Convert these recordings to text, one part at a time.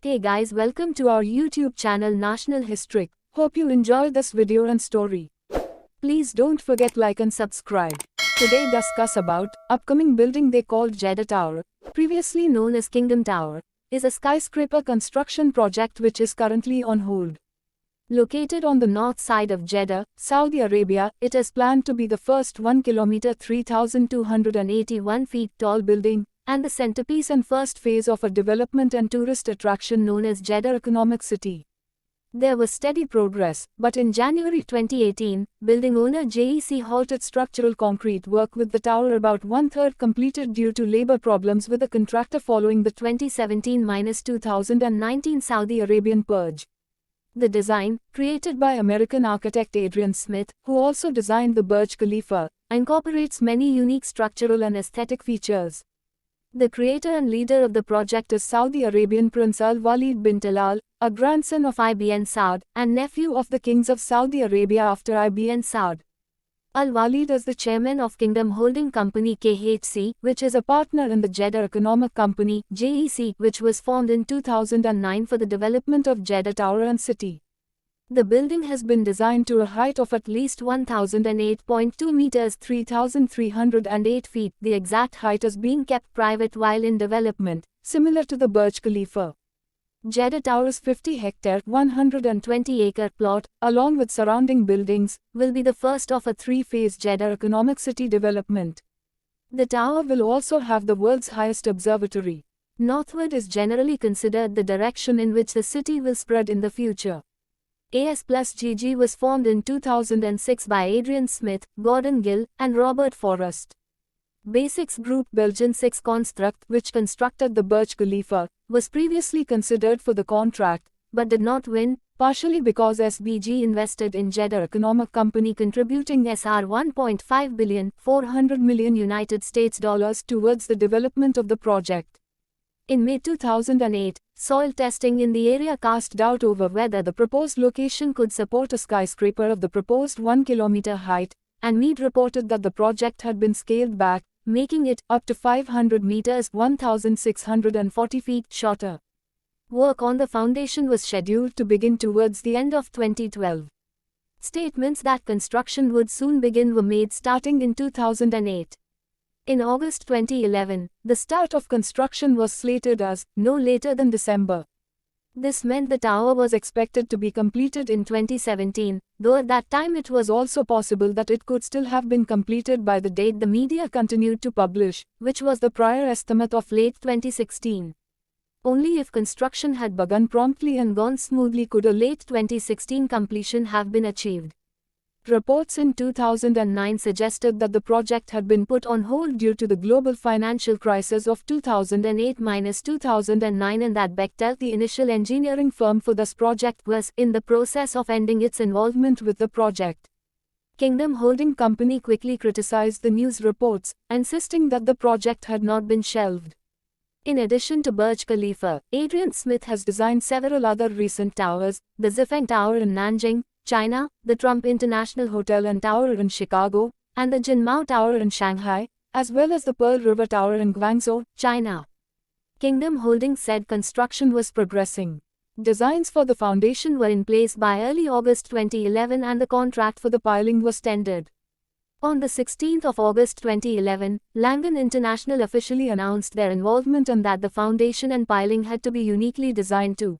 Hey guys, welcome to our YouTube channel National History. Hope you enjoy this video and story. Please don't forget like and subscribe. Today discuss about upcoming building they called Jeddah Tower, previously known as Kingdom Tower, is a skyscraper construction project which is currently on hold. Located on the north side of Jeddah, Saudi Arabia, it is planned to be the first 1 kilometer 3,281 feet tall building, and the centerpiece and first phase of a development and tourist attraction known as Jeddah Economic City. There was steady progress, but in January 2018, building owner JEC halted structural concrete work with the tower about one-third completed due to labor problems with the contractor following the 2017-2019 Saudi Arabian purge. The design, created by American architect Adrian Smith, who also designed the Burj Khalifa, incorporates many unique structural and aesthetic features. The creator and leader of the project is Saudi Arabian Prince Al-Walid bin Talal, a grandson of Ibn Saud, and nephew of the kings of Saudi Arabia after Ibn Saud. Al-Walid is the chairman of Kingdom Holding Company KHC, which is a partner in the Jeddah Economic Company JEC, which was formed in 2009 for the development of Jeddah Tower and City. The building has been designed to a height of at least 1,008.2 meters 3,308 feet. The exact height is being kept private while in development, similar to the Burj Khalifa. Jeddah Tower's 50-hectare, 120-acre plot, along with surrounding buildings, will be the first of a three-phase Jeddah Economic City development. The tower will also have the world's highest observatory. Northward is generally considered the direction in which the city will spread in the future. AS+GG was formed in 2006 by Adrian Smith, Gordon Gill, and Robert Forrest. Basics Group Belgian 6 Construct, which constructed the Burj Khalifa, was previously considered for the contract, but did not win, partially because SBG invested in Jeddah Economic Company contributing SR 1.5 billion, $400 million United States dollars towards the development of the project. In May 2008, soil testing in the area cast doubt over whether the proposed location could support a skyscraper of the proposed 1 kilometer height, and MEAD reported that the project had been scaled back, making it up to 500 meters 1,640 feet shorter. Work on the foundation was scheduled to begin towards the end of 2012. Statements that construction would soon begin were made starting in 2008. In August 2011, the start of construction was slated as no later than December. This meant the tower was expected to be completed in 2017, though at that time it was also possible that it could still have been completed by the date the media continued to publish, which was the prior estimate of late 2016. Only if construction had begun promptly and gone smoothly could a late 2016 completion have been achieved. Reports in 2009 suggested that the project had been put on hold due to the global financial crisis of 2008-2009 and that Bechtel, the initial engineering firm for this project, was in the process of ending its involvement with the project. Kingdom Holding Company quickly criticized the news reports, insisting that the project had not been shelved. In addition to Burj Khalifa, Adrian Smith has designed several other recent towers, the Zifeng Tower in Nanjing, China, the Trump International Hotel and Tower in Chicago, and the Jinmao Tower in Shanghai, as well as the Pearl River Tower in Guangzhou, China. Kingdom Holding said construction was progressing. Designs for the foundation were in place by early August 2011 and the contract for the piling was tendered. On the 16th of August 2011, Langan International officially announced their involvement and that the foundation and piling had to be uniquely designed to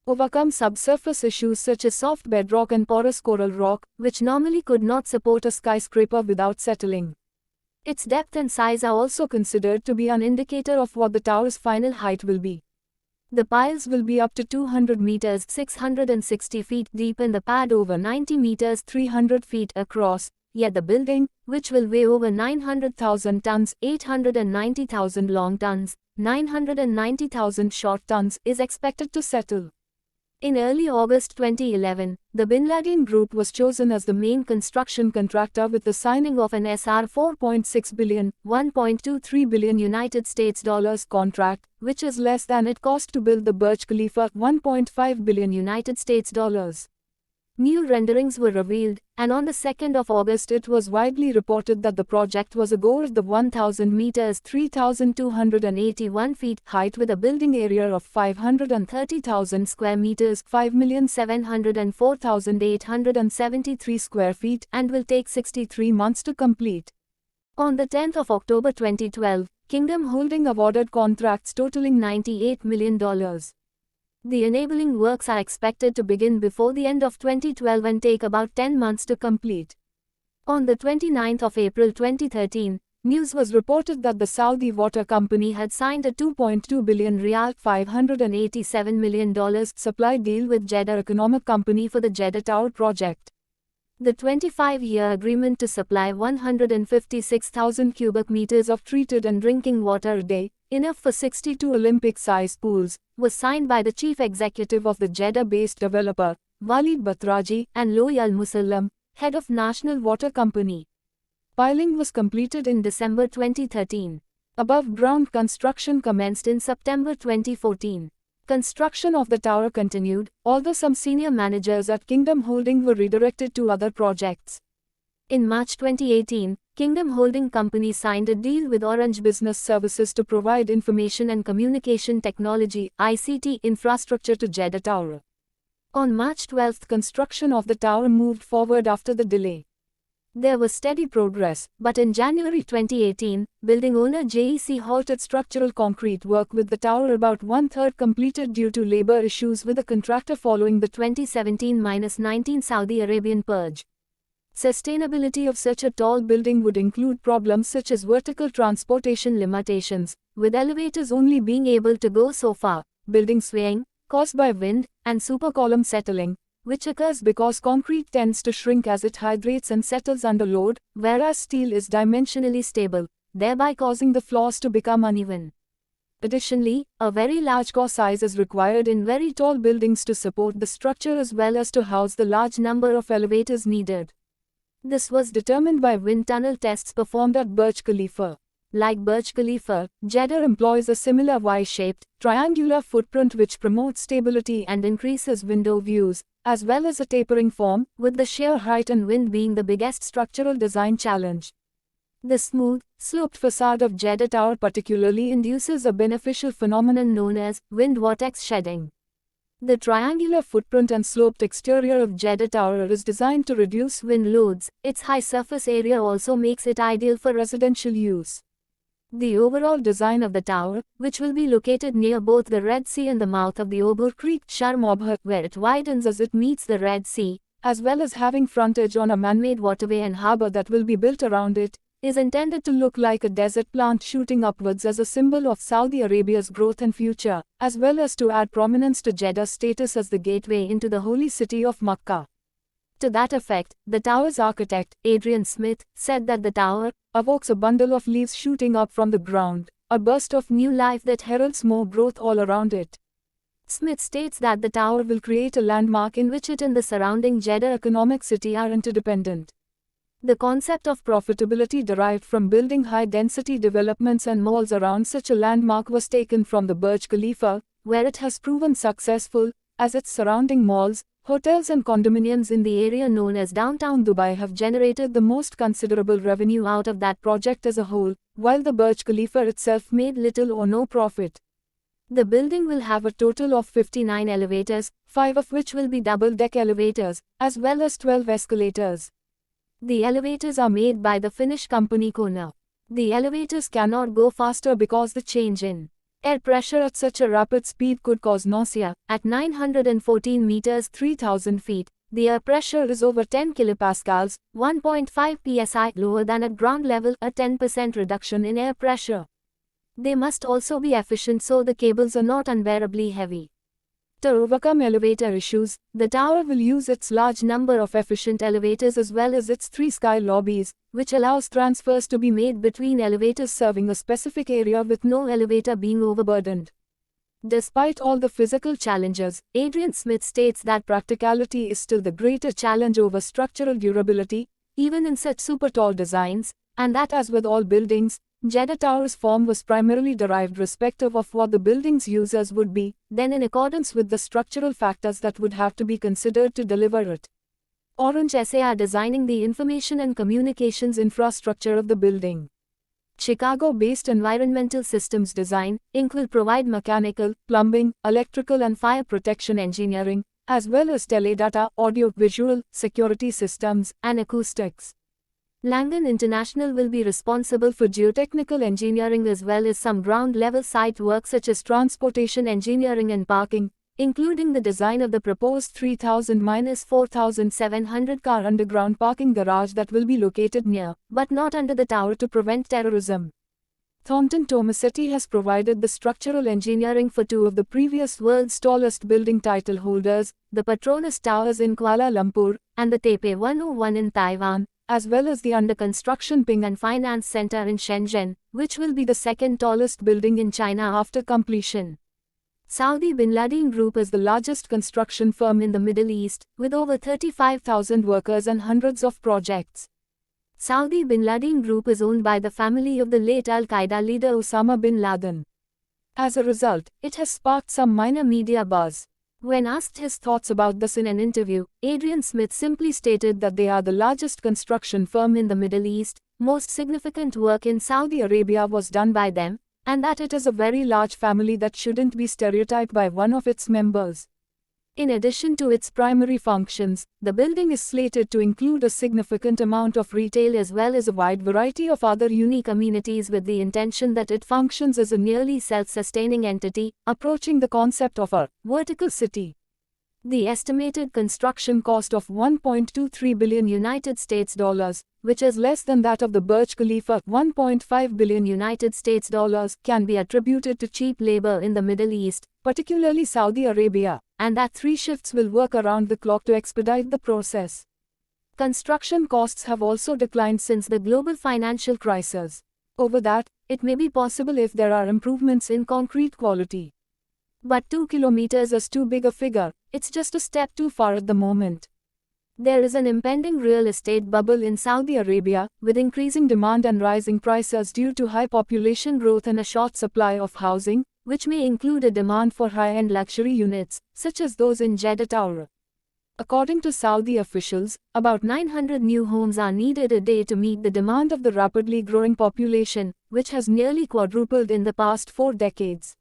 overcome subsurface issues such as soft bedrock and porous coral rock, which normally could not support a skyscraper without settling. Its depth and size are also considered to be an indicator of what the tower's final height will be. The piles will be up to 200 meters 660 feet deep and the pad over 90 meters 300 feet across, yet the building, which will weigh over 900,000 tons 890,000 long tons, 990,000 short tons, is expected to settle. In early August 2011, the Bin Laden Group was chosen as the main construction contractor with the signing of an SR 4.6 billion, $1.23 billion United States dollars contract, which is less than it cost to build the Burj Khalifa, $1.5 billion United States dollars. New renderings were revealed, and on the 2nd of August it was widely reported that the project was a go at the 1,000 meters 3,281 feet height with a building area of 530,000 square meters 5,704,873 square feet and will take 63 months to complete. On the 10th of October 2012, Kingdom Holding awarded contracts totaling $98 million. The enabling works are expected to begin before the end of 2012 and take about 10 months to complete. On the 29th of April 2013, news was reported that the Saudi Water Company had signed a $2.2 billion $587 million supply deal with Jeddah Economic City for the Jeddah Tower project. The 25-year agreement to supply 156,000 cubic meters of treated and drinking water a day, enough for 62 Olympic-sized pools, was signed by the chief executive of the Jeddah-based developer, Walid Batraji, and Loy Al-Musallam, head of National Water Company. Piling was completed in December 2013. Above-ground construction commenced in September 2014. Construction of the tower continued, although some senior managers at Kingdom Holding were redirected to other projects. In March 2018, Kingdom Holding Company signed a deal with Orange Business Services to provide information and communication technology (ICT) infrastructure to Jeddah Tower. On March 12, construction of the tower moved forward after the delay. There was steady progress, but in January 2018, building owner JEC halted structural concrete work with the tower about one-third completed due to labor issues with the contractor following the 2017-19 Saudi Arabian purge. Sustainability of such a tall building would include problems such as vertical transportation limitations, with elevators only being able to go so far, building swaying, caused by wind, and supercolumn settling, which occurs because concrete tends to shrink as it hydrates and settles under load, whereas steel is dimensionally stable, thereby causing the floors to become uneven. Additionally, a very large core size is required in very tall buildings to support the structure as well as to house the large number of elevators needed. This was determined by wind tunnel tests performed at Burj Khalifa. Like Burj Khalifa, Jeddah employs a similar Y-shaped, triangular footprint which promotes stability and increases window views, as well as a tapering form, with the sheer height and wind being the biggest structural design challenge. The smooth, sloped facade of Jeddah Tower particularly induces a beneficial phenomenon known as wind vortex shedding. The triangular footprint and sloped exterior of Jeddah Tower is designed to reduce wind loads. Its high surface area also makes it ideal for residential use. The overall design of the tower, which will be located near both the Red Sea and the mouth of the Obur Creek Sharm Abha, where it widens as it meets the Red Sea, as well as having frontage on a man-made waterway and harbour that will be built around it, is intended to look like a desert plant shooting upwards as a symbol of Saudi Arabia's growth and future, as well as to add prominence to Jeddah's status as the gateway into the holy city of Makkah. To that effect, the tower's architect, Adrian Smith, said that the tower evokes a bundle of leaves shooting up from the ground, a burst of new life that heralds more growth all around it. Smith states that the tower will create a landmark in which it and the surrounding Jeddah Economic City are interdependent. The concept of profitability derived from building high-density developments and malls around such a landmark was taken from the Burj Khalifa, where it has proven successful, as its surrounding malls, hotels and condominiums in the area known as Downtown Dubai have generated the most considerable revenue out of that project as a whole, while the Burj Khalifa itself made little or no profit. The building will have a total of 59 elevators, 5 of which will be double-deck elevators, as well as 12 escalators. The elevators are made by the Finnish company Kona. The elevators cannot go faster because the change in air pressure at such a rapid speed could cause nausea. At 914 meters 3,000 feet, the air pressure is over 10 kilopascals, 1.5 psi lower than at ground level, a 10% reduction in air pressure. They must also be efficient so the cables are not unbearably heavy. To overcome elevator issues, the tower will use its large number of efficient elevators as well as its 3 sky lobbies, which allows transfers to be made between elevators serving a specific area with no elevator being overburdened. Despite all the physical challenges, Adrian Smith states that practicality is still the greater challenge over structural durability, even in such super tall designs, and that as with all buildings, Jeddah Tower's form was primarily derived irrespective of what the building's users would be, then in accordance with the structural factors that would have to be considered to deliver it. Orange SA are designing the information and communications infrastructure of the building. Chicago-based Environmental Systems Design, Inc. will provide mechanical, plumbing, electrical and fire protection engineering, as well as teledata, audio-visual, security systems, and acoustics. Langan International will be responsible for geotechnical engineering as well as some ground-level site work such as transportation engineering and parking, including the design of the proposed 3,000-4,700 car underground parking garage that will be located near, but not under the tower to prevent terrorism. Thornton Tomasetti has provided the structural engineering for two of the previous world's tallest building title holders, the Petronas Towers in Kuala Lumpur, and the Taipei 101 in Taiwan, as well as the under-construction Ping An Finance Center in Shenzhen, which will be the second tallest building in China after completion. Saudi Bin Laden Group is the largest construction firm in the Middle East, with over 35,000 workers and hundreds of projects. Saudi Bin Laden Group is owned by the family of the late Al-Qaeda leader Osama bin Laden. As a result, it has sparked some minor media buzz. When asked his thoughts about this in an interview, Adrian Smith simply stated that they are the largest construction firm in the Middle East, most significant work in Saudi Arabia was done by them, and that it is a very large family that shouldn't be stereotyped by one of its members. In addition to its primary functions, the building is slated to include a significant amount of retail as well as a wide variety of other unique amenities with the intention that it functions as a nearly self-sustaining entity, approaching the concept of a vertical city. The estimated construction cost of $1.23 billion United States dollars, which is less than that of the Burj Khalifa $1.5 billion United States dollars, can be attributed to cheap labor in the Middle East, particularly Saudi Arabia, and that 3 shifts will work around the clock to expedite the process. Construction costs have also declined since the global financial crisis. Over that, it may be possible if there are improvements in concrete quality. But 2 kilometers is too big a figure, it's just a step too far at the moment. There is an impending real estate bubble in Saudi Arabia, with increasing demand and rising prices due to high population growth and a short supply of housing, which may include a demand for high-end luxury units, such as those in Jeddah Tower. According to Saudi officials, about 900 new homes are needed a day to meet the demand of the rapidly growing population, which has nearly quadrupled in the past 4 decades.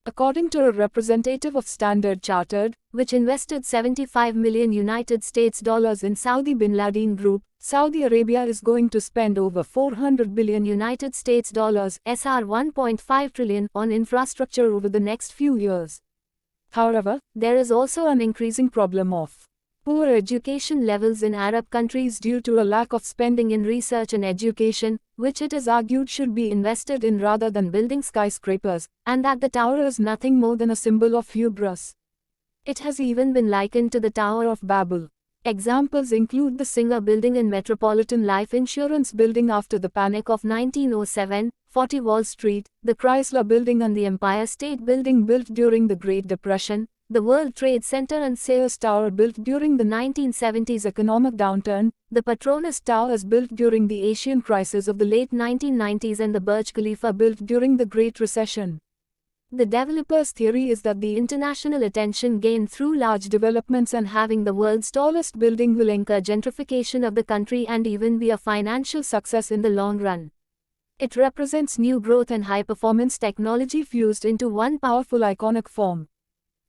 According to a representative of Standard Chartered, which invested $75 million United States dollars in Saudi Bin Laden Group, Saudi Arabia is going to spend over $400 billion United States dollars (SR 1.5 trillion) on infrastructure over the next few years. However, there is also an increasing problem of poor education levels in Arab countries due to a lack of spending in research and education, which it is argued should be invested in rather than building skyscrapers, and that the tower is nothing more than a symbol of hubris. It has even been likened to the Tower of Babel. Examples include the Singer Building and Metropolitan Life Insurance Building after the Panic of 1907, 40 Wall Street, the Chrysler Building and the Empire State Building built during the Great Depression, the World Trade Center and Sears Tower built during the 1970s economic downturn, the Petronas Towers built during the Asian crisis of the late 1990s and the Burj Khalifa built during the Great Recession. The developer's theory is that the international attention gained through large developments and having the world's tallest building will encourage gentrification of the country and even be a financial success in the long run. It represents new growth and high-performance technology fused into one powerful iconic form.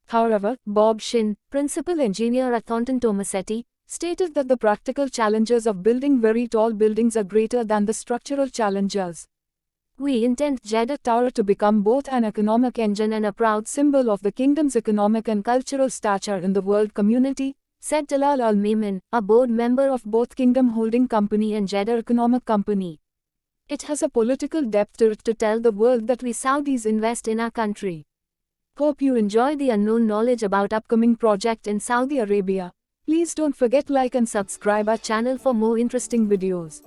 However, Bob Shin, principal engineer at Thornton Tomasetti, stated that the practical challenges of building very tall buildings are greater than the structural challenges. We intend Jeddah Tower to become both an economic engine and a proud symbol of the kingdom's economic and cultural stature in the world community, said Talal Al-Maimin, a board member of both Kingdom Holding Company and Jeddah Economic Company. It has a political depth to it to tell the world that we Saudis invest in our country. Hope you enjoy the unknown knowledge about upcoming project in Saudi Arabia. Please don't forget like and subscribe our channel for more interesting videos.